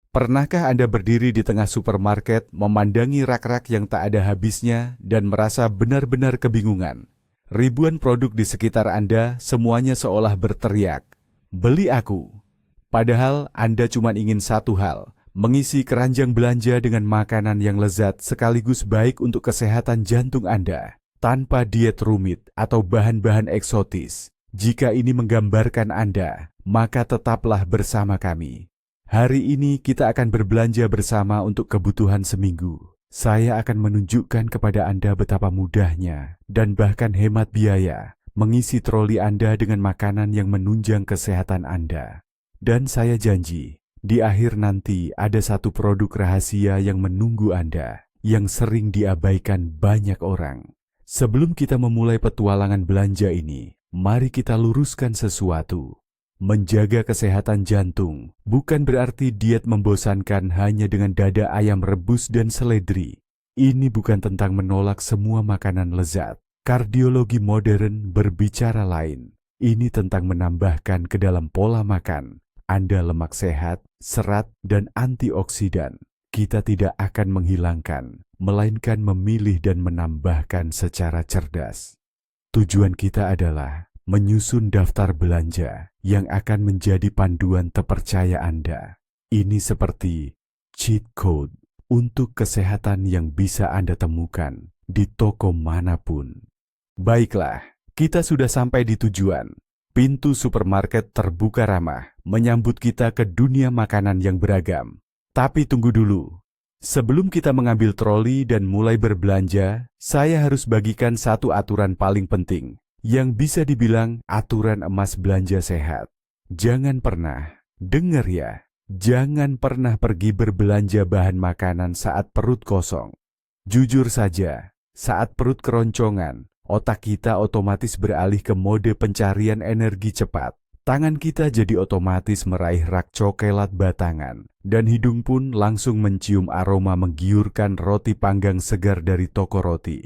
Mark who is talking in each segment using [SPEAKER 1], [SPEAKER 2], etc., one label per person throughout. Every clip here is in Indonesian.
[SPEAKER 1] Pernahkah Anda berdiri di tengah supermarket, memandangi rak-rak yang tak ada habisnya, dan merasa benar-benar kebingungan? Ribuan produk di sekitar Anda, semuanya seolah berteriak, "Beli aku!" Padahal Anda cuma ingin satu hal, mengisi keranjang belanja dengan makanan yang lezat sekaligus baik untuk kesehatan jantung Anda, tanpa diet rumit atau bahan-bahan eksotis. Jika ini menggambarkan Anda, maka tetaplah bersama kami. Hari ini kita akan berbelanja bersama untuk kebutuhan seminggu. Saya akan menunjukkan kepada Anda betapa mudahnya dan bahkan hemat biaya mengisi troli Anda dengan makanan yang menunjang kesehatan Anda. Dan saya janji, di akhir nanti ada satu produk rahasia yang menunggu Anda, yang sering diabaikan banyak orang. Sebelum kita memulai petualangan belanja ini, mari kita luruskan sesuatu. Menjaga kesehatan jantung bukan berarti diet membosankan hanya dengan dada ayam rebus dan seledri. Ini bukan tentang menolak semua makanan lezat. Kardiologi modern berbicara lain. Ini tentang menambahkan ke dalam pola makan Anda lemak sehat, serat, dan antioksidan. Kita tidak akan menghilangkan, melainkan memilih dan menambahkan secara cerdas. Tujuan kita adalah menyusun daftar belanja yang akan menjadi panduan terpercaya Anda. Ini seperti cheat code untuk kesehatan yang bisa Anda temukan di toko manapun. Baiklah, kita sudah sampai di tujuan. Pintu supermarket terbuka ramah, menyambut kita ke dunia makanan yang beragam. Tapi tunggu dulu. Sebelum kita mengambil troli dan mulai berbelanja, saya harus bagikan satu aturan paling penting, yang bisa dibilang aturan emas belanja sehat. Jangan pernah, dengar ya, jangan pernah pergi berbelanja bahan makanan saat perut kosong. Jujur saja, saat perut keroncongan, otak kita otomatis beralih ke mode pencarian energi cepat. Tangan kita jadi otomatis meraih rak coklat batangan, dan hidung pun langsung mencium aroma menggiurkan roti panggang segar dari toko roti.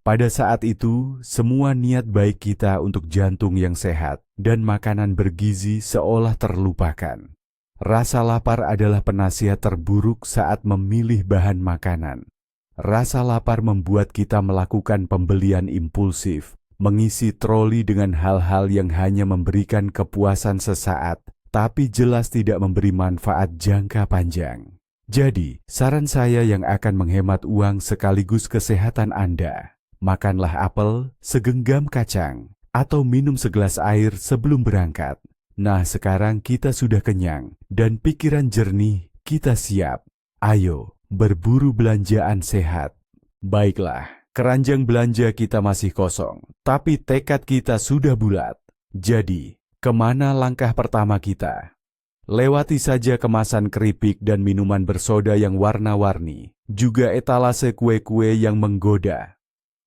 [SPEAKER 1] Pada saat itu, semua niat baik kita untuk jantung yang sehat dan makanan bergizi seolah terlupakan. Rasa lapar adalah penasihat terburuk saat memilih bahan makanan. Rasa lapar membuat kita melakukan pembelian impulsif, mengisi troli dengan hal-hal yang hanya memberikan kepuasan sesaat, tapi jelas tidak memberi manfaat jangka panjang. Jadi, saran saya yang akan menghemat uang sekaligus kesehatan Anda. Makanlah apel, segenggam kacang, atau minum segelas air sebelum berangkat. Nah, sekarang kita sudah kenyang dan pikiran jernih, kita siap. Ayo, berburu belanjaan sehat. Baiklah, keranjang belanja kita masih kosong, tapi tekad kita sudah bulat. Jadi, kemana langkah pertama kita? Lewati saja kemasan keripik dan minuman bersoda yang warna-warni, juga etalase kue-kue yang menggoda.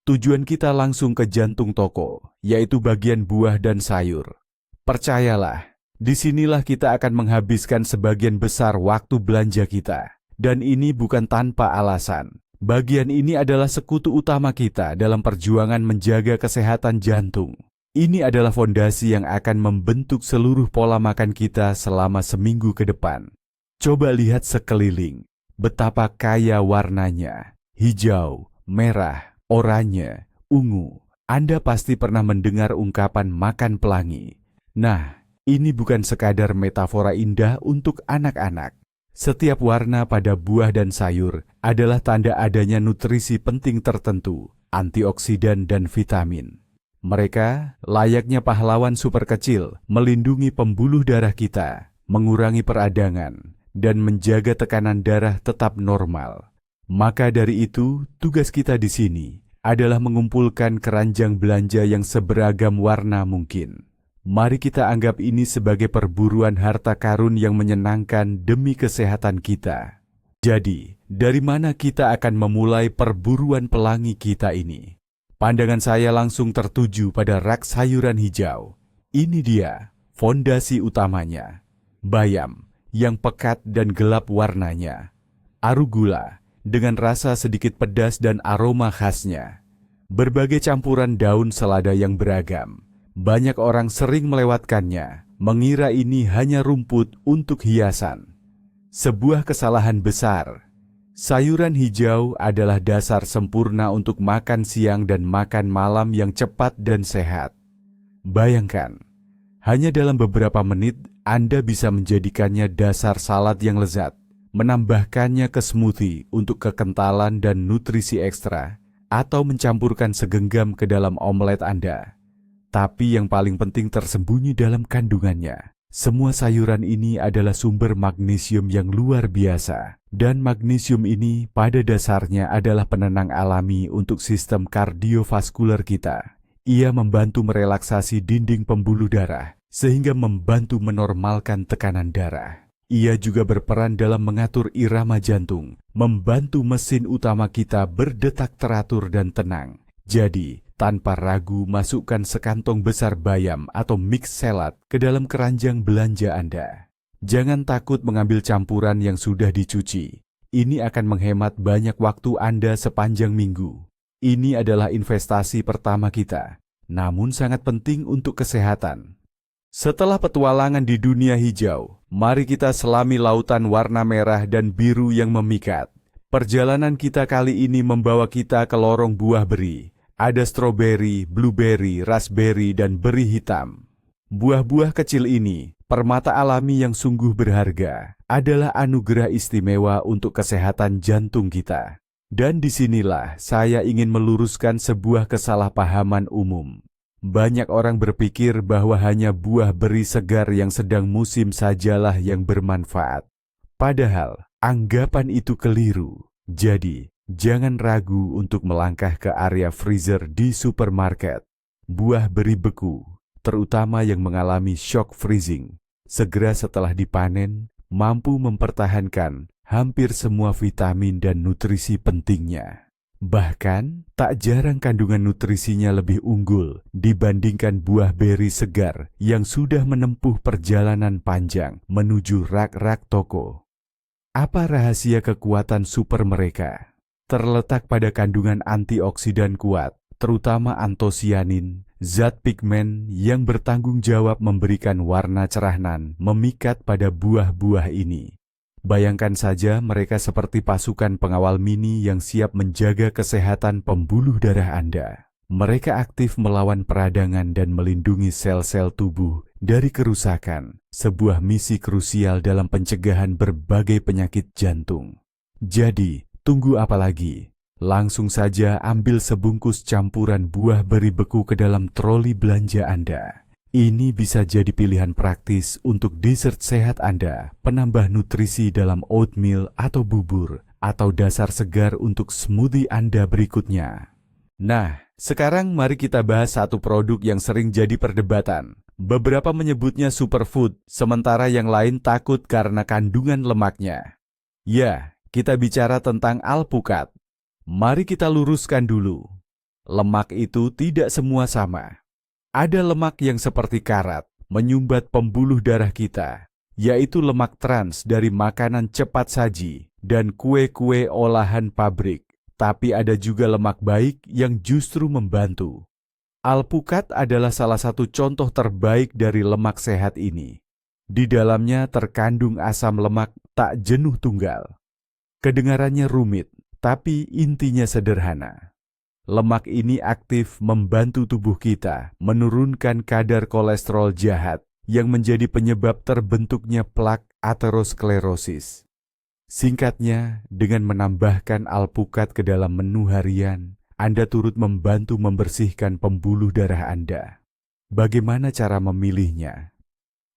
[SPEAKER 1] Tujuan kita langsung ke jantung toko, yaitu bagian buah dan sayur. Percayalah, disinilah kita akan menghabiskan sebagian besar waktu belanja kita. Dan ini bukan tanpa alasan. Bagian ini adalah sekutu utama kita dalam perjuangan menjaga kesehatan jantung. Ini adalah fondasi yang akan membentuk seluruh pola makan kita selama seminggu ke depan. Coba lihat sekeliling, betapa kaya warnanya. Hijau, merah, oranye, ungu. Anda pasti pernah mendengar ungkapan makan pelangi. Nah, ini bukan sekadar metafora indah untuk anak-anak. Setiap warna pada buah dan sayur adalah tanda adanya nutrisi penting tertentu, antioksidan dan vitamin. Mereka layaknya pahlawan super kecil, melindungi pembuluh darah kita, mengurangi peradangan, dan menjaga tekanan darah tetap normal. Maka dari itu, tugas kita di sini adalah mengumpulkan keranjang belanja yang seberagam warna mungkin. Mari kita anggap ini sebagai perburuan harta karun yang menyenangkan demi kesehatan kita. Jadi, dari mana kita akan memulai perburuan pelangi kita ini? Pandangan saya langsung tertuju pada rak sayuran hijau. Ini dia, fondasi utamanya. Bayam, yang pekat dan gelap warnanya. Arugula, dengan rasa sedikit pedas dan aroma khasnya. Berbagai campuran daun selada yang beragam. Banyak orang sering melewatkannya, mengira ini hanya rumput untuk hiasan. Sebuah kesalahan besar. Sayuran hijau adalah dasar sempurna untuk makan siang dan makan malam yang cepat dan sehat. Bayangkan, hanya dalam beberapa menit Anda bisa menjadikannya dasar salad yang lezat, menambahkannya ke smoothie untuk kekentalan dan nutrisi ekstra, atau mencampurkan segenggam ke dalam omelet Anda. Tapi yang paling penting tersembunyi dalam kandungannya. Semua sayuran ini adalah sumber magnesium yang luar biasa, dan magnesium ini pada dasarnya adalah penenang alami untuk sistem kardiovaskuler kita. Ia membantu merelaksasi dinding pembuluh darah, sehingga membantu menormalkan tekanan darah. Ia juga berperan dalam mengatur irama jantung, membantu mesin utama kita berdetak teratur dan tenang. Jadi, tanpa ragu masukkan sekantong besar bayam atau mix salad ke dalam keranjang belanja Anda. Jangan takut mengambil campuran yang sudah dicuci. Ini akan menghemat banyak waktu Anda sepanjang minggu. Ini adalah investasi pertama kita, namun sangat penting untuk kesehatan. Setelah petualangan di dunia hijau, mari kita selami lautan warna merah dan biru yang memikat. Perjalanan kita kali ini membawa kita ke lorong buah beri. Ada stroberi, blueberry, raspberry, dan beri hitam. Buah-buah kecil ini, permata alami yang sungguh berharga, adalah anugerah istimewa untuk kesehatan jantung kita. Dan disinilah saya ingin meluruskan sebuah kesalahpahaman umum. Banyak orang berpikir bahwa hanya buah beri segar yang sedang musim sajalah yang bermanfaat. Padahal, anggapan itu keliru. Jadi, jangan ragu untuk melangkah ke area freezer di supermarket. Buah beri beku, terutama yang mengalami shock freezing, segera setelah dipanen, mampu mempertahankan hampir semua vitamin dan nutrisi pentingnya. Bahkan, tak jarang kandungan nutrisinya lebih unggul dibandingkan buah beri segar yang sudah menempuh perjalanan panjang menuju rak-rak toko. Apa rahasia kekuatan super mereka? Terletak pada kandungan antioksidan kuat, terutama antosianin, zat pigmen yang bertanggung jawab memberikan warna cerah nan memikat pada buah-buah ini. Bayangkan saja mereka seperti pasukan pengawal mini yang siap menjaga kesehatan pembuluh darah Anda. Mereka aktif melawan peradangan dan melindungi sel-sel tubuh dari kerusakan, sebuah misi krusial dalam pencegahan berbagai penyakit jantung. Jadi, tunggu apa lagi? Langsung saja ambil sebungkus campuran buah beri beku ke dalam troli belanja Anda. Ini bisa jadi pilihan praktis untuk dessert sehat Anda, penambah nutrisi dalam oatmeal atau bubur, atau dasar segar untuk smoothie Anda berikutnya. Nah, sekarang mari kita bahas satu produk yang sering jadi perdebatan. Beberapa menyebutnya superfood, sementara yang lain takut karena kandungan lemaknya. Ya, kita bicara tentang alpukat. Mari kita luruskan dulu. Lemak itu tidak semua sama. Ada lemak yang seperti karat, menyumbat pembuluh darah kita, yaitu lemak trans dari makanan cepat saji dan kue-kue olahan pabrik. Tapi ada juga lemak baik yang justru membantu. Alpukat adalah salah satu contoh terbaik dari lemak sehat ini. Di dalamnya terkandung asam lemak tak jenuh tunggal. Kedengarannya rumit, tapi intinya sederhana. Lemak ini aktif membantu tubuh kita menurunkan kadar kolesterol jahat yang menjadi penyebab terbentuknya plak aterosklerosis. Singkatnya, dengan menambahkan alpukat ke dalam menu harian, Anda turut membantu membersihkan pembuluh darah Anda. Bagaimana cara memilihnya?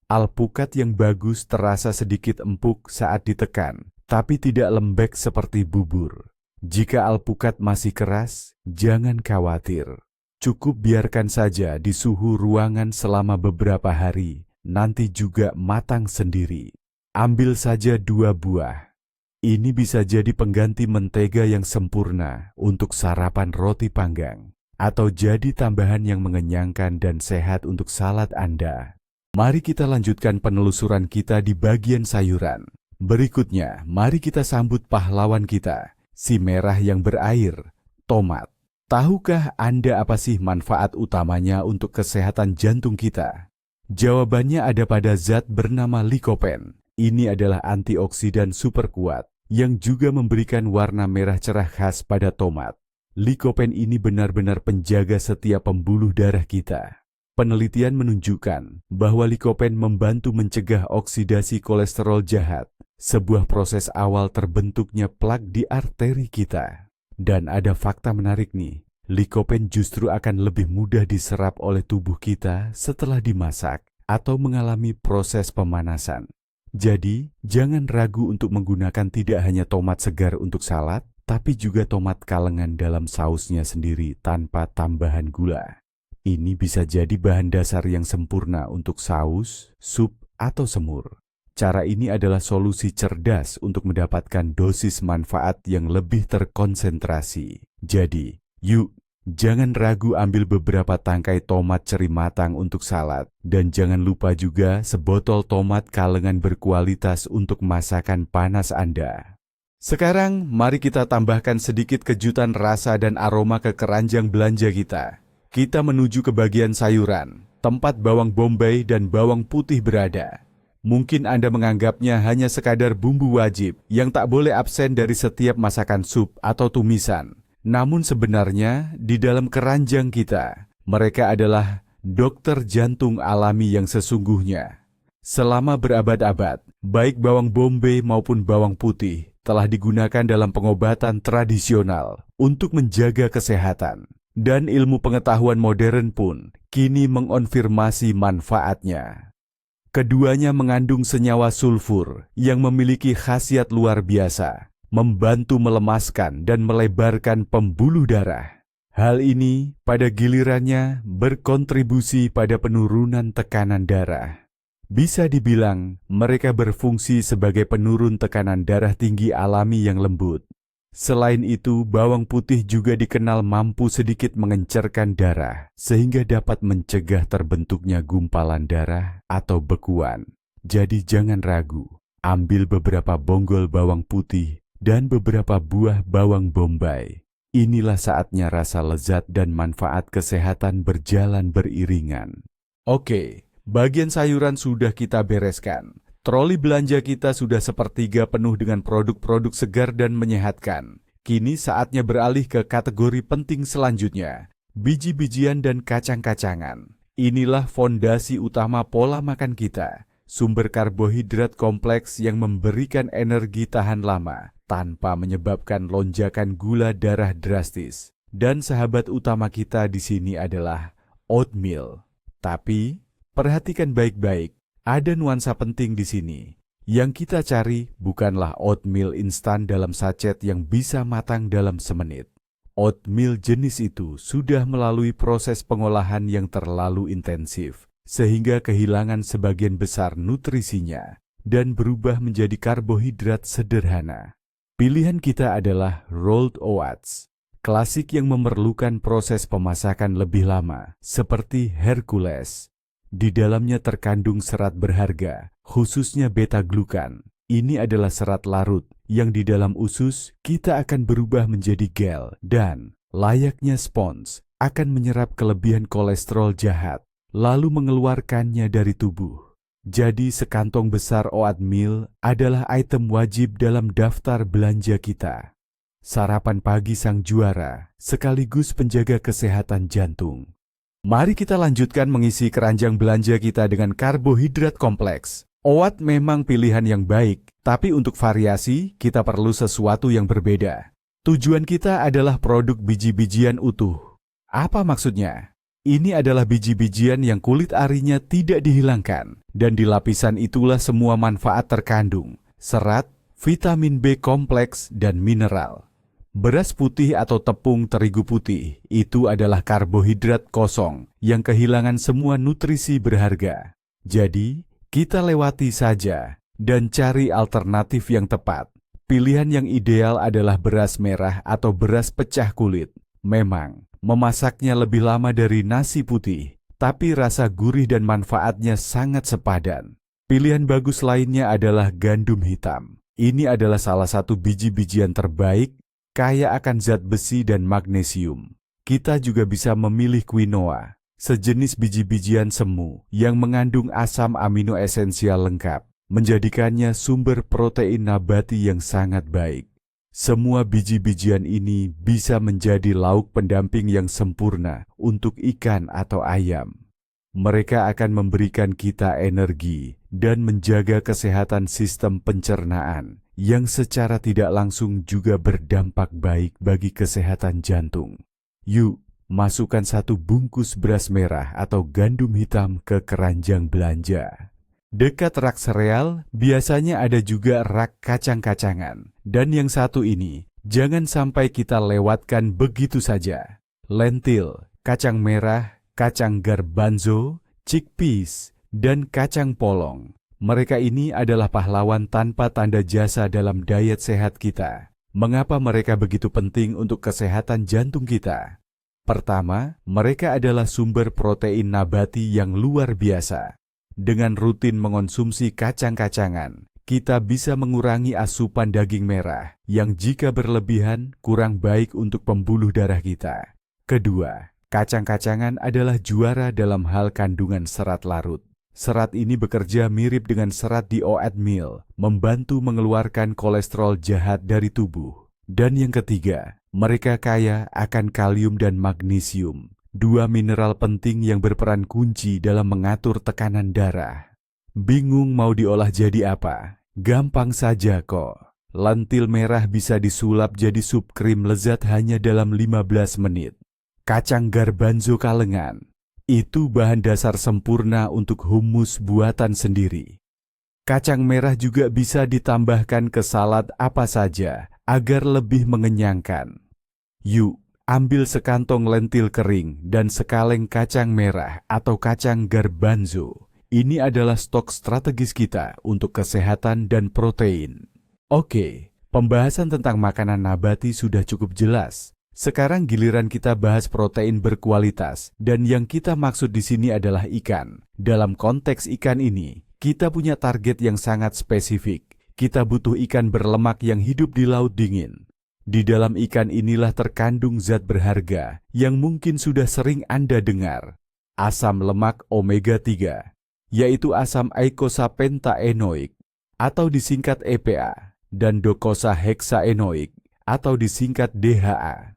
[SPEAKER 1] Alpukat yang bagus terasa sedikit empuk saat ditekan, tapi tidak lembek seperti bubur. Jika alpukat masih keras, jangan khawatir. Cukup biarkan saja di suhu ruangan selama beberapa hari, nanti juga matang sendiri. Ambil saja 2 buah. Ini bisa jadi pengganti mentega yang sempurna untuk sarapan roti panggang, atau jadi tambahan yang mengenyangkan dan sehat untuk salad Anda. Mari kita lanjutkan penelusuran kita di bagian sayuran. Berikutnya, mari kita sambut pahlawan kita, si merah yang berair, tomat. Tahukah Anda apa sih manfaat utamanya untuk kesehatan jantung kita? Jawabannya ada pada zat bernama likopen. Ini adalah antioksidan super kuat yang juga memberikan warna merah cerah khas pada tomat. Lycopene ini benar-benar penjaga setiap pembuluh darah kita. Penelitian menunjukkan bahwa lycopene membantu mencegah oksidasi kolesterol jahat, sebuah proses awal terbentuknya plak di arteri kita. Dan ada fakta menarik nih, lycopene justru akan lebih mudah diserap oleh tubuh kita setelah dimasak atau mengalami proses pemanasan. Jadi, jangan ragu untuk menggunakan tidak hanya tomat segar untuk salad, tapi juga tomat kalengan dalam sausnya sendiri tanpa tambahan gula. Ini bisa jadi bahan dasar yang sempurna untuk saus, sup, atau semur. Cara ini adalah solusi cerdas untuk mendapatkan dosis manfaat yang lebih terkonsentrasi. Jadi, yuk, jangan ragu ambil beberapa tangkai tomat ceri matang untuk salad. Dan jangan lupa juga sebotol tomat kalengan berkualitas untuk masakan panas Anda. Sekarang, mari kita tambahkan sedikit kejutan rasa dan aroma ke keranjang belanja kita. Kita menuju ke bagian sayuran, tempat bawang bombay dan bawang putih berada. Mungkin Anda menganggapnya hanya sekadar bumbu wajib yang tak boleh absen dari setiap masakan sup atau tumisan. Namun sebenarnya di dalam keranjang kita, mereka adalah dokter jantung alami yang sesungguhnya. Selama berabad-abad, baik bawang bombay maupun bawang putih telah digunakan dalam pengobatan tradisional untuk menjaga kesehatan. Dan ilmu pengetahuan modern pun kini mengonfirmasi manfaatnya. Keduanya mengandung senyawa sulfur yang memiliki khasiat luar biasa, membantu melemaskan dan melebarkan pembuluh darah. Hal ini pada gilirannya berkontribusi pada penurunan tekanan darah. Bisa dibilang mereka berfungsi sebagai penurun tekanan darah tinggi alami yang lembut. Selain itu, bawang putih juga dikenal mampu sedikit mengencerkan darah, sehingga dapat mencegah terbentuknya gumpalan darah atau bekuan. Jadi jangan ragu, ambil beberapa bonggol bawang putih dan beberapa buah bawang bombay. Inilah saatnya rasa lezat dan manfaat kesehatan berjalan beriringan. Oke, bagian sayuran sudah kita bereskan. Troli belanja kita sudah sepertiga penuh dengan produk-produk segar dan menyehatkan. Kini saatnya beralih ke kategori penting selanjutnya, biji-bijian dan kacang-kacangan. Inilah fondasi utama pola makan kita, sumber karbohidrat kompleks yang memberikan energi tahan lama, tanpa menyebabkan lonjakan gula darah drastis. Dan sahabat utama kita di sini adalah oatmeal. Tapi, perhatikan baik-baik. Ada nuansa penting di sini. Yang kita cari bukanlah oatmeal instan dalam sachet yang bisa matang dalam semenit. Oatmeal jenis itu sudah melalui proses pengolahan yang terlalu intensif, sehingga kehilangan sebagian besar nutrisinya dan berubah menjadi karbohidrat sederhana. Pilihan kita adalah rolled oats, klasik yang memerlukan proses pemasakan lebih lama, seperti Hercules. Di dalamnya terkandung serat berharga, khususnya beta-glukan. Ini adalah serat larut yang di dalam usus kita akan berubah menjadi gel dan, layaknya spons, akan menyerap kelebihan kolesterol jahat, lalu mengeluarkannya dari tubuh. Jadi sekantong besar oatmeal adalah item wajib dalam daftar belanja kita. Sarapan pagi sang juara, sekaligus penjaga kesehatan jantung. Mari kita lanjutkan mengisi keranjang belanja kita dengan karbohidrat kompleks. Oat memang pilihan yang baik, tapi untuk variasi kita perlu sesuatu yang berbeda. Tujuan kita adalah produk biji-bijian utuh. Apa maksudnya? Ini adalah biji-bijian yang kulit arinya tidak dihilangkan, dan di lapisan itulah semua manfaat terkandung, serat, vitamin B kompleks, dan mineral. Beras putih atau tepung terigu putih itu adalah karbohidrat kosong yang kehilangan semua nutrisi berharga. Jadi, kita lewati saja dan cari alternatif yang tepat. Pilihan yang ideal adalah beras merah atau beras pecah kulit. Memang, memasaknya lebih lama dari nasi putih, tapi rasa gurih dan manfaatnya sangat sepadan. Pilihan bagus lainnya adalah gandum hitam. Ini adalah salah satu biji-bijian terbaik, kaya akan zat besi dan magnesium. Kita juga bisa memilih quinoa, sejenis biji-bijian semu yang mengandung asam amino esensial lengkap. menjadikannya sumber protein nabati yang sangat baik. Semua biji-bijian ini bisa menjadi lauk pendamping yang sempurna untuk ikan atau ayam. Mereka akan memberikan kita energi dan menjaga kesehatan sistem pencernaan yang secara tidak langsung juga berdampak baik bagi kesehatan jantung. Yuk, masukkan 1 bungkus beras merah atau gandum hitam ke keranjang belanja. Dekat rak sereal, biasanya ada juga rak kacang-kacangan. Dan yang satu ini, jangan sampai kita lewatkan begitu saja. Lentil, kacang merah, kacang garbanzo, chickpeas, dan kacang polong. Mereka ini adalah pahlawan tanpa tanda jasa dalam diet sehat kita. Mengapa mereka begitu penting untuk kesehatan jantung kita? Pertama, mereka adalah sumber protein nabati yang luar biasa. Dengan rutin mengonsumsi kacang-kacangan, kita bisa mengurangi asupan daging merah yang jika berlebihan kurang baik untuk pembuluh darah kita. Kedua, kacang-kacangan adalah juara dalam hal kandungan serat larut. Serat ini bekerja mirip dengan serat di oatmeal, membantu mengeluarkan kolesterol jahat dari tubuh. Dan yang ketiga, mereka kaya akan kalium dan magnesium. 2 mineral penting yang berperan kunci dalam mengatur tekanan darah. Bingung mau diolah jadi apa? Gampang saja kok. Lentil merah bisa disulap jadi sup krim lezat hanya dalam 15 menit. Kacang garbanzo kalengan, itu bahan dasar sempurna untuk hummus buatan sendiri. Kacang merah juga bisa ditambahkan ke salad apa saja agar lebih mengenyangkan. Yuk, ambil sekantong lentil kering dan sekaleng kacang merah atau kacang garbanzo. Ini adalah stok strategis kita untuk kesehatan dan protein. Oke, pembahasan tentang makanan nabati sudah cukup jelas. Sekarang giliran kita bahas protein berkualitas, dan yang kita maksud di sini adalah ikan. Dalam konteks ikan ini, kita punya target yang sangat spesifik. Kita butuh ikan berlemak yang hidup di laut dingin. Di dalam ikan inilah terkandung zat berharga yang mungkin sudah sering Anda dengar. Asam lemak omega 3, yaitu asam eicosapentaenoik atau disingkat EPA, dan docosahexaenoik atau disingkat DHA.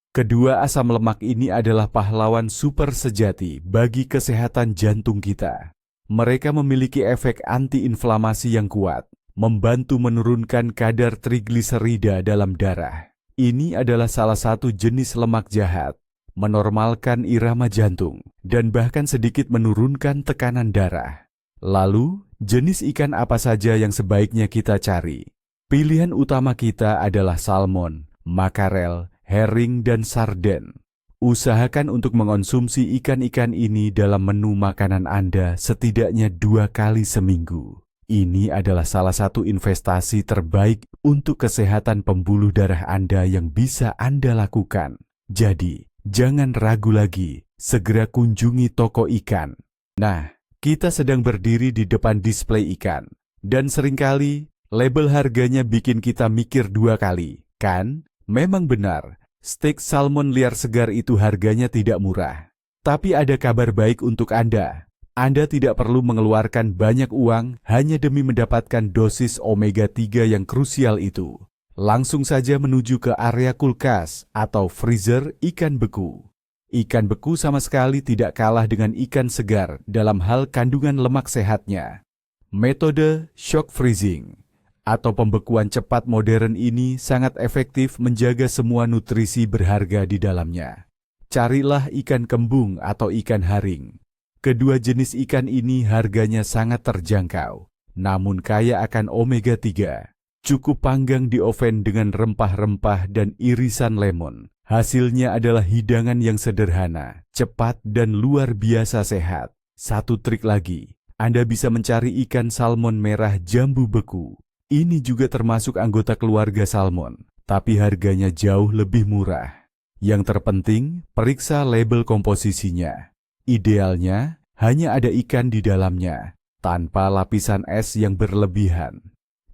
[SPEAKER 1] Kedua asam lemak ini adalah pahlawan super sejati bagi kesehatan jantung kita. Mereka memiliki efek antiinflamasi yang kuat, membantu menurunkan kadar trigliserida dalam darah. Ini adalah salah satu jenis lemak jahat, menormalkan irama jantung, dan bahkan sedikit menurunkan tekanan darah. Lalu, jenis ikan apa saja yang sebaiknya kita cari? Pilihan utama kita adalah salmon, makarel, herring, dan sarden. Usahakan untuk mengonsumsi ikan-ikan ini dalam menu makanan Anda setidaknya 2 kali seminggu. Ini adalah salah satu investasi terbaik untuk kesehatan pembuluh darah Anda yang bisa Anda lakukan. Jadi, jangan ragu lagi, segera kunjungi toko ikan. Nah, kita sedang berdiri di depan display ikan. Dan seringkali, label harganya bikin kita mikir 2 kali, kan? Memang benar, steak salmon liar segar itu harganya tidak murah. Tapi ada kabar baik untuk Anda. Anda tidak perlu mengeluarkan banyak uang hanya demi mendapatkan dosis omega 3 yang krusial itu. Langsung saja menuju ke area kulkas atau freezer ikan beku. Ikan beku sama sekali tidak kalah dengan ikan segar dalam hal kandungan lemak sehatnya. Metode shock freezing atau pembekuan cepat modern ini sangat efektif menjaga semua nutrisi berharga di dalamnya. Carilah ikan kembung atau ikan haring. Kedua jenis ikan ini harganya sangat terjangkau, namun kaya akan omega 3. Cukup panggang di oven dengan rempah-rempah dan irisan lemon. Hasilnya adalah hidangan yang sederhana, cepat, dan luar biasa sehat. Satu trik lagi, Anda bisa mencari ikan salmon merah jambu beku. Ini juga termasuk anggota keluarga salmon, tapi harganya jauh lebih murah. Yang terpenting, periksa label komposisinya. Idealnya, hanya ada ikan di dalamnya, tanpa lapisan es yang berlebihan.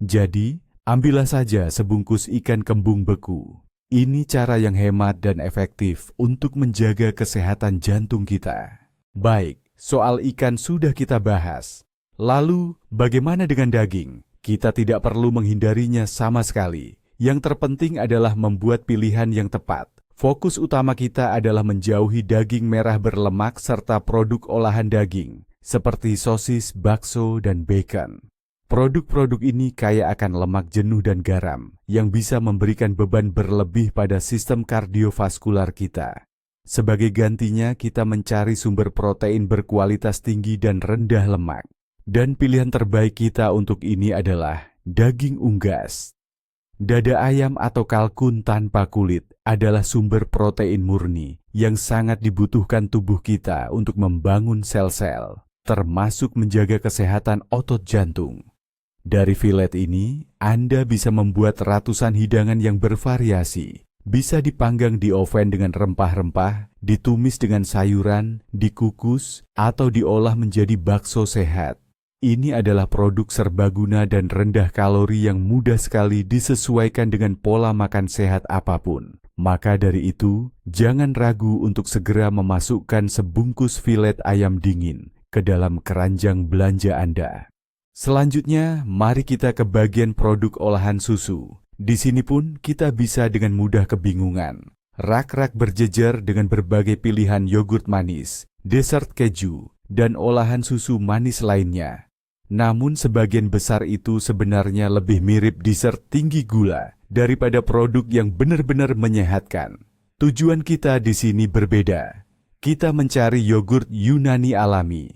[SPEAKER 1] Jadi, ambillah saja sebungkus ikan kembung beku. Ini cara yang hemat dan efektif untuk menjaga kesehatan jantung kita. Baik, soal ikan sudah kita bahas. Lalu, bagaimana dengan daging? Kita tidak perlu menghindarinya sama sekali. Yang terpenting adalah membuat pilihan yang tepat. Fokus utama kita adalah menjauhi daging merah berlemak serta produk olahan daging, seperti sosis, bakso, dan bacon. Produk-produk ini kaya akan lemak jenuh dan garam, yang bisa memberikan beban berlebih pada sistem kardiovaskular kita. Sebagai gantinya, kita mencari sumber protein berkualitas tinggi dan rendah lemak. Dan pilihan terbaik kita untuk ini adalah daging unggas. Dada ayam atau kalkun tanpa kulit adalah sumber protein murni yang sangat dibutuhkan tubuh kita untuk membangun sel-sel, termasuk menjaga kesehatan otot jantung. Dari filet ini, Anda bisa membuat ratusan hidangan yang bervariasi. Bisa dipanggang di oven dengan rempah-rempah, ditumis dengan sayuran, dikukus, atau diolah menjadi bakso sehat. Ini adalah produk serbaguna dan rendah kalori yang mudah sekali disesuaikan dengan pola makan sehat apapun. Maka dari itu, jangan ragu untuk segera memasukkan sebungkus filet ayam dingin ke dalam keranjang belanja Anda. Selanjutnya, mari kita ke bagian produk olahan susu. Di sini pun kita bisa dengan mudah kebingungan. Rak-rak berjejer dengan berbagai pilihan yogurt manis, dessert keju, dan olahan susu manis lainnya. Namun sebagian besar itu sebenarnya lebih mirip dessert tinggi gula daripada produk yang benar-benar menyehatkan. Tujuan kita di sini berbeda. Kita mencari yogurt Yunani alami.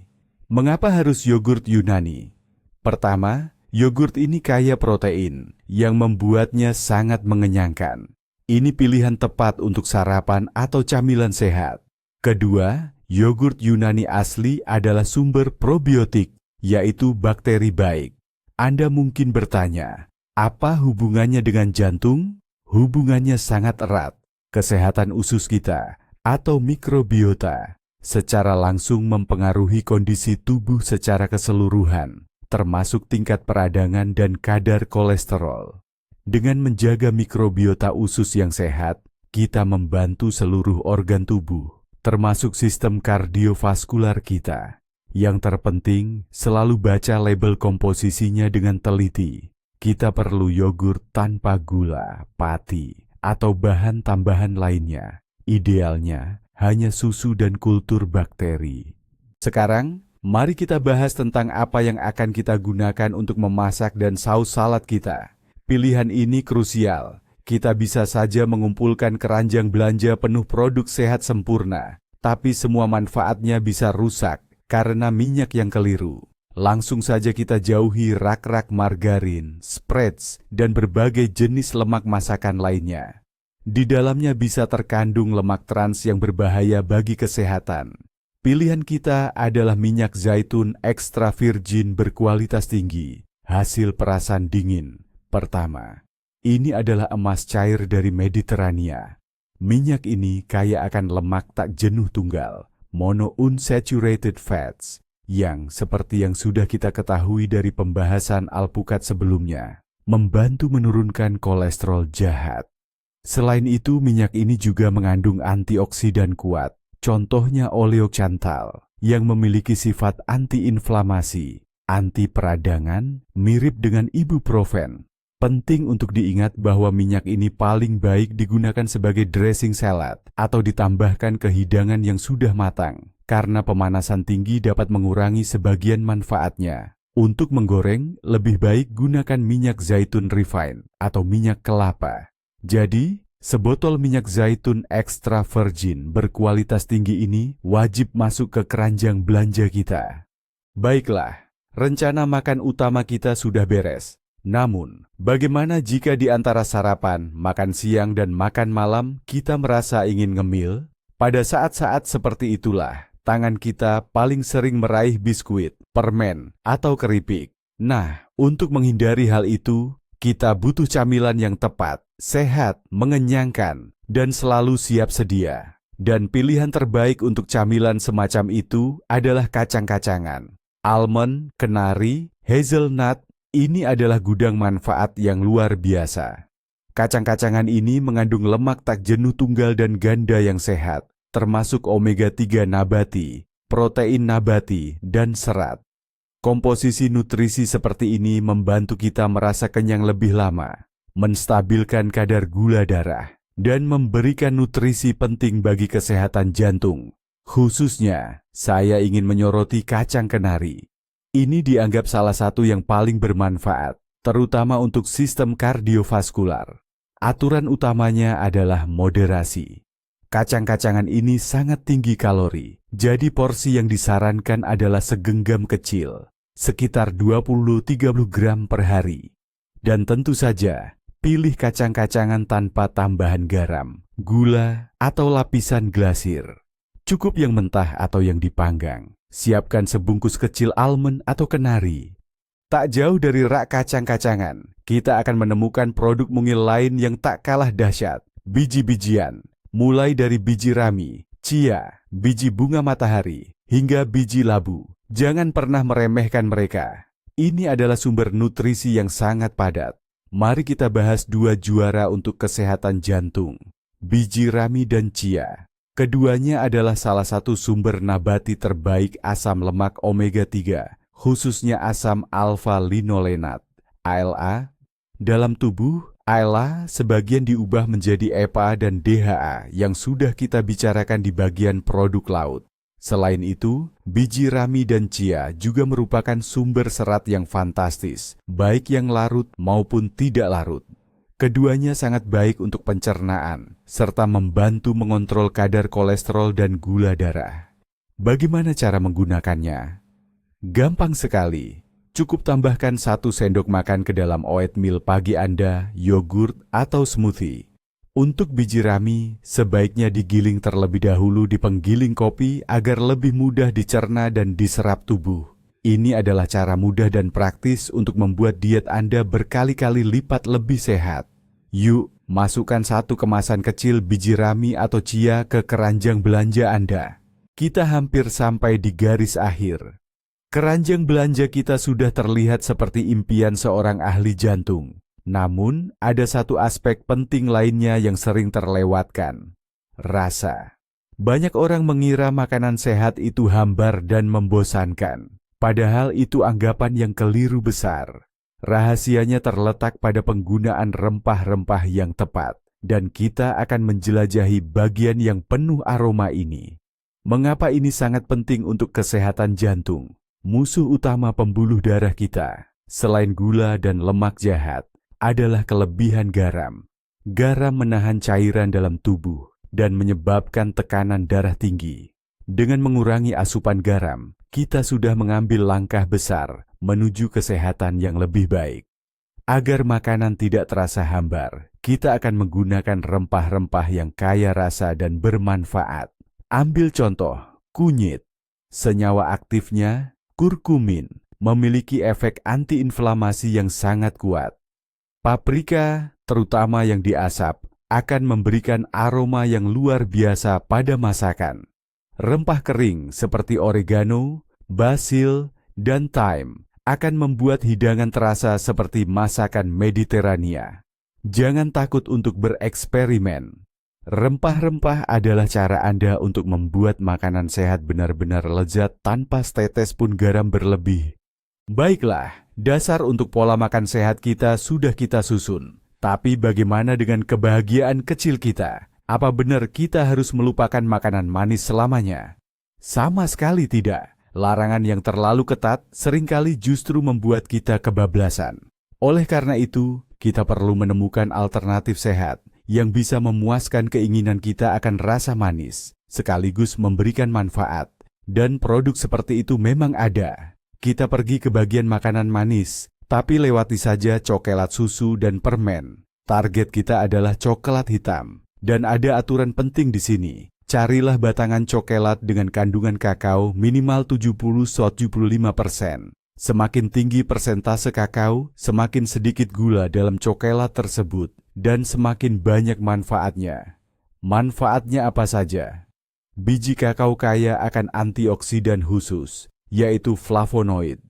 [SPEAKER 1] Mengapa harus yogurt Yunani? Pertama, yogurt ini kaya protein yang membuatnya sangat mengenyangkan. Ini pilihan tepat untuk sarapan atau camilan sehat. Kedua, yogurt Yunani asli adalah sumber probiotik, yaitu bakteri baik. Anda mungkin bertanya, apa hubungannya dengan jantung? Hubungannya sangat erat. Kesehatan usus kita atau mikrobiota secara langsung mempengaruhi kondisi tubuh secara keseluruhan, termasuk tingkat peradangan dan kadar kolesterol. Dengan menjaga mikrobiota usus yang sehat, kita membantu seluruh organ tubuh, termasuk sistem kardiovaskular kita. Yang terpenting, selalu baca label komposisinya dengan teliti. Kita perlu yogurt tanpa gula, pati, atau bahan tambahan lainnya. Idealnya, hanya susu dan kultur bakteri. Sekarang, mari kita bahas tentang apa yang akan kita gunakan untuk memasak dan saus salad kita. Pilihan ini krusial. Kita bisa saja mengumpulkan keranjang belanja penuh produk sehat sempurna, tapi semua manfaatnya bisa rusak karena minyak yang keliru. Langsung saja kita jauhi rak-rak margarin, spreads, dan berbagai jenis lemak masakan lainnya. Di dalamnya bisa terkandung lemak trans yang berbahaya bagi kesehatan. Pilihan kita adalah minyak zaitun ekstra virgin berkualitas tinggi, hasil perasan dingin. Pertama, ini adalah emas cair dari Mediterania. Minyak ini kaya akan lemak tak jenuh tunggal, monounsaturated fats, yang seperti yang sudah kita ketahui dari pembahasan alpukat sebelumnya, membantu menurunkan kolesterol jahat. Selain itu, minyak ini juga mengandung antioksidan kuat, contohnya oleocantal, yang memiliki sifat antiinflamasi, anti peradangan, mirip dengan ibuprofen. Penting untuk diingat bahwa minyak ini paling baik digunakan sebagai dressing salad atau ditambahkan ke hidangan yang sudah matang, karena pemanasan tinggi dapat mengurangi sebagian manfaatnya. Untuk menggoreng, lebih baik gunakan minyak zaitun refined atau minyak kelapa. Jadi, sebotol minyak zaitun extra virgin berkualitas tinggi ini wajib masuk ke keranjang belanja kita. Baiklah, rencana makan utama kita sudah beres. Namun, bagaimana jika di antara sarapan, makan siang, dan makan malam kita merasa ingin ngemil? Pada saat-saat seperti itulah, tangan kita paling sering meraih biskuit, permen, atau keripik. Nah, untuk menghindari hal itu, kita butuh camilan yang tepat, sehat, mengenyangkan, dan selalu siap sedia. Dan pilihan terbaik untuk camilan semacam itu adalah kacang-kacangan. Almond, kenari, hazelnut, ini adalah gudang manfaat yang luar biasa. Kacang-kacangan ini mengandung lemak tak jenuh tunggal dan ganda yang sehat, termasuk omega 3 nabati, protein nabati, dan serat. Komposisi nutrisi seperti ini membantu kita merasa kenyang lebih lama, menstabilkan kadar gula darah, dan memberikan nutrisi penting bagi kesehatan jantung. Khususnya, saya ingin menyoroti kacang kenari. Ini dianggap salah satu yang paling bermanfaat, terutama untuk sistem kardiovaskular. Aturan utamanya adalah moderasi. Kacang-kacangan ini sangat tinggi kalori, jadi porsi yang disarankan adalah segenggam kecil, sekitar 20-30 gram per hari. Dan tentu saja, pilih kacang-kacangan tanpa tambahan garam, gula, atau lapisan glasir. Cukup yang mentah atau yang dipanggang. Siapkan sebungkus kecil almond atau kenari. Tak jauh dari rak kacang-kacangan, kita akan menemukan produk mungil lain yang tak kalah dahsyat, biji-bijian. Mulai dari biji rami, chia, biji bunga matahari, hingga biji labu. Jangan pernah meremehkan mereka. Ini adalah sumber nutrisi yang sangat padat. Mari kita bahas dua juara untuk kesehatan jantung, biji rami dan chia. Keduanya adalah salah satu sumber nabati terbaik asam lemak omega 3, khususnya asam alfa-linolenat, ALA. Dalam tubuh, ALA sebagian diubah menjadi EPA dan DHA yang sudah kita bicarakan di bagian produk laut. Selain itu, biji rami dan chia juga merupakan sumber serat yang fantastis, baik yang larut maupun tidak larut. Keduanya sangat baik untuk pencernaan, serta membantu mengontrol kadar kolesterol dan gula darah. Bagaimana cara menggunakannya? Gampang sekali. Cukup tambahkan 1 sendok makan ke dalam oatmeal pagi Anda, yogurt, atau smoothie. Untuk biji rami, sebaiknya digiling terlebih dahulu di penggiling kopi agar lebih mudah dicerna dan diserap tubuh. Ini adalah cara mudah dan praktis untuk membuat diet Anda berkali-kali lipat lebih sehat. Yuk, masukkan 1 kemasan kecil biji rami atau chia ke keranjang belanja Anda. Kita hampir sampai di garis akhir. Keranjang belanja kita sudah terlihat seperti impian seorang ahli jantung. Namun, ada satu aspek penting lainnya yang sering terlewatkan. Rasa. Banyak orang mengira makanan sehat itu hambar dan membosankan. Padahal itu anggapan yang keliru besar. Rahasianya terletak pada penggunaan rempah-rempah yang tepat. Dan kita akan menjelajahi bagian yang penuh aroma ini. Mengapa ini sangat penting untuk kesehatan jantung? Musuh utama pembuluh darah kita, selain gula dan lemak jahat, adalah kelebihan garam. Garam menahan cairan dalam tubuh dan menyebabkan tekanan darah tinggi. Dengan mengurangi asupan garam, kita sudah mengambil langkah besar menuju kesehatan yang lebih baik. Agar makanan tidak terasa hambar, kita akan menggunakan rempah-rempah yang kaya rasa dan bermanfaat. Ambil contoh, kunyit. Senyawa aktifnya kurkumin memiliki efek antiinflamasi yang sangat kuat. Paprika, terutama yang diasap, akan memberikan aroma yang luar biasa pada masakan. Rempah kering seperti oregano, basil, dan thyme akan membuat hidangan terasa seperti masakan Mediterania. Jangan takut untuk bereksperimen. Rempah-rempah adalah cara Anda untuk membuat makanan sehat benar-benar lezat tanpa setetes pun garam berlebih. Baiklah, dasar untuk pola makan sehat kita sudah kita susun. Tapi bagaimana dengan kebahagiaan kecil kita? Apa benar kita harus melupakan makanan manis selamanya? Sama sekali tidak. Larangan yang terlalu ketat seringkali justru membuat kita kebablasan. Oleh karena itu, kita perlu menemukan alternatif sehat yang bisa memuaskan keinginan kita akan rasa manis, sekaligus memberikan manfaat. Dan produk seperti itu memang ada. Kita pergi ke bagian makanan manis, tapi lewati saja coklat susu dan permen. Target kita adalah coklat hitam. Dan ada aturan penting di sini. Carilah batangan coklat dengan kandungan kakao minimal 70-75%. Semakin tinggi persentase kakao, semakin sedikit gula dalam coklat tersebut. Dan semakin banyak manfaatnya. Manfaatnya apa saja? Biji kakao kaya akan antioksidan khusus, yaitu flavonoid.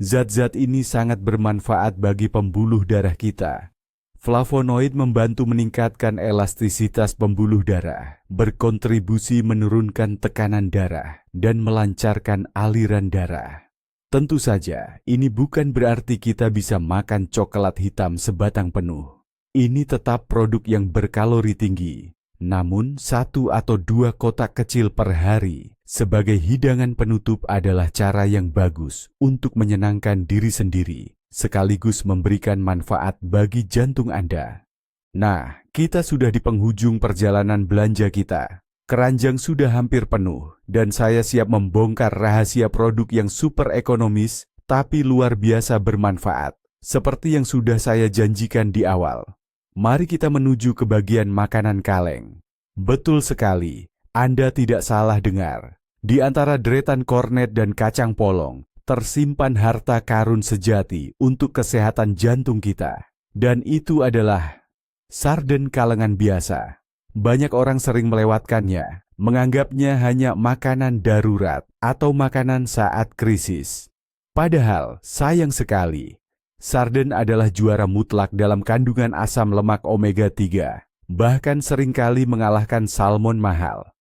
[SPEAKER 1] Zat-zat ini sangat bermanfaat bagi pembuluh darah kita. Flavonoid membantu meningkatkan elastisitas pembuluh darah, berkontribusi menurunkan tekanan darah, dan melancarkan aliran darah. Tentu saja, ini bukan berarti kita bisa makan coklat hitam sebatang penuh. Ini tetap produk yang berkalori tinggi. Namun, 1 atau 2 kotak kecil per hari sebagai hidangan penutup adalah cara yang bagus untuk menyenangkan diri sendiri, sekaligus memberikan manfaat bagi jantung Anda. Nah, kita sudah di penghujung perjalanan belanja kita. Keranjang sudah hampir penuh, dan saya siap membongkar rahasia produk yang super ekonomis, tapi luar biasa bermanfaat, seperti yang sudah saya janjikan di awal. Mari kita menuju ke bagian makanan kaleng. Betul sekali, Anda tidak salah dengar. Di antara deretan kornet dan kacang polong, tersimpan harta karun sejati untuk kesehatan jantung kita. Dan itu adalah sarden kalengan biasa. Banyak orang sering melewatkannya, menganggapnya hanya makanan darurat atau makanan saat krisis. Padahal, sayang sekali, sarden adalah juara mutlak dalam kandungan asam lemak omega 3, bahkan seringkali mengalahkan salmon mahal.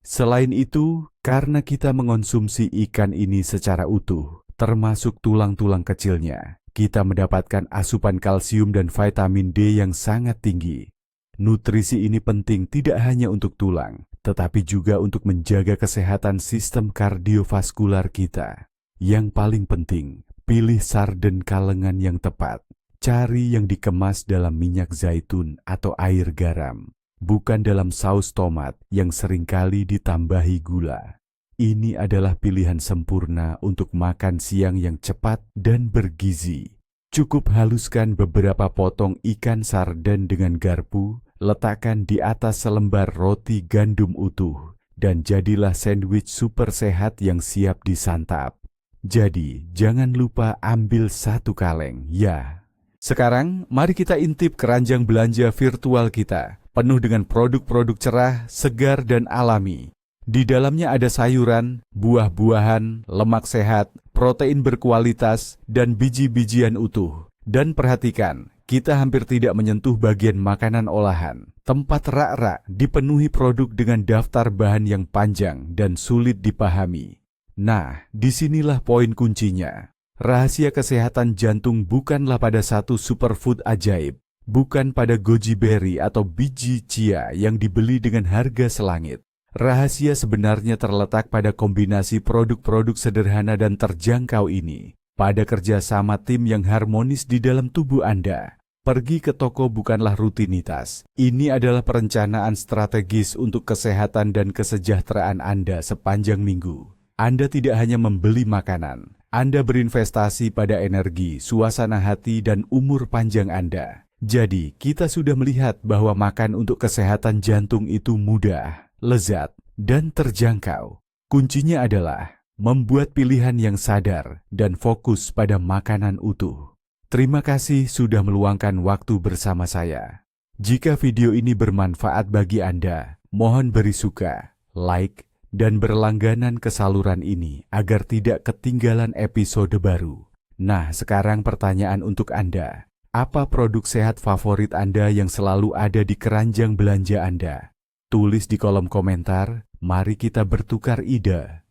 [SPEAKER 1] Selain itu, karena kita mengonsumsi ikan ini secara utuh, termasuk tulang-tulang kecilnya, kita mendapatkan asupan kalsium dan vitamin D yang sangat tinggi. Nutrisi ini penting tidak hanya untuk tulang, tetapi juga untuk menjaga kesehatan sistem kardiovaskular kita. Yang paling penting, pilih sarden kalengan yang tepat. Cari yang dikemas dalam minyak zaitun atau air garam, bukan dalam saus tomat yang seringkali ditambahi gula. Ini adalah pilihan sempurna untuk makan siang yang cepat dan bergizi. Cukup haluskan beberapa potong ikan sarden dengan garpu, letakkan di atas selembar roti gandum utuh, dan jadilah sandwich super sehat yang siap disantap. Jadi, jangan lupa ambil 1 kaleng, ya. Sekarang, mari kita intip keranjang belanja virtual kita, penuh dengan produk-produk cerah, segar, dan alami. Di dalamnya ada sayuran, buah-buahan, lemak sehat, protein berkualitas, dan biji-bijian utuh. Dan perhatikan, kita hampir tidak menyentuh bagian makanan olahan. Tempat rak-rak dipenuhi produk dengan daftar bahan yang panjang dan sulit dipahami. Nah, disinilah poin kuncinya. Rahasia kesehatan jantung bukanlah pada satu superfood ajaib, bukan pada goji berry atau biji chia yang dibeli dengan harga selangit. Rahasia sebenarnya terletak pada kombinasi produk-produk sederhana dan terjangkau ini, pada kerjasama tim yang harmonis di dalam tubuh Anda. Pergi ke toko bukanlah rutinitas. Ini adalah perencanaan strategis untuk kesehatan dan kesejahteraan Anda sepanjang minggu. Anda tidak hanya membeli makanan, Anda berinvestasi pada energi, suasana hati, dan umur panjang Anda. Jadi, kita sudah melihat bahwa makan untuk kesehatan jantung itu mudah, lezat, dan terjangkau. Kuncinya adalah membuat pilihan yang sadar dan fokus pada makanan utuh. Terima kasih sudah meluangkan waktu bersama saya. Jika video ini bermanfaat bagi Anda, mohon beri suka, like, dan berlangganan ke saluran ini agar tidak ketinggalan episode baru. Nah, sekarang pertanyaan untuk Anda. Apa produk sehat favorit Anda yang selalu ada di keranjang belanja Anda? Tulis di kolom komentar, mari kita bertukar ide.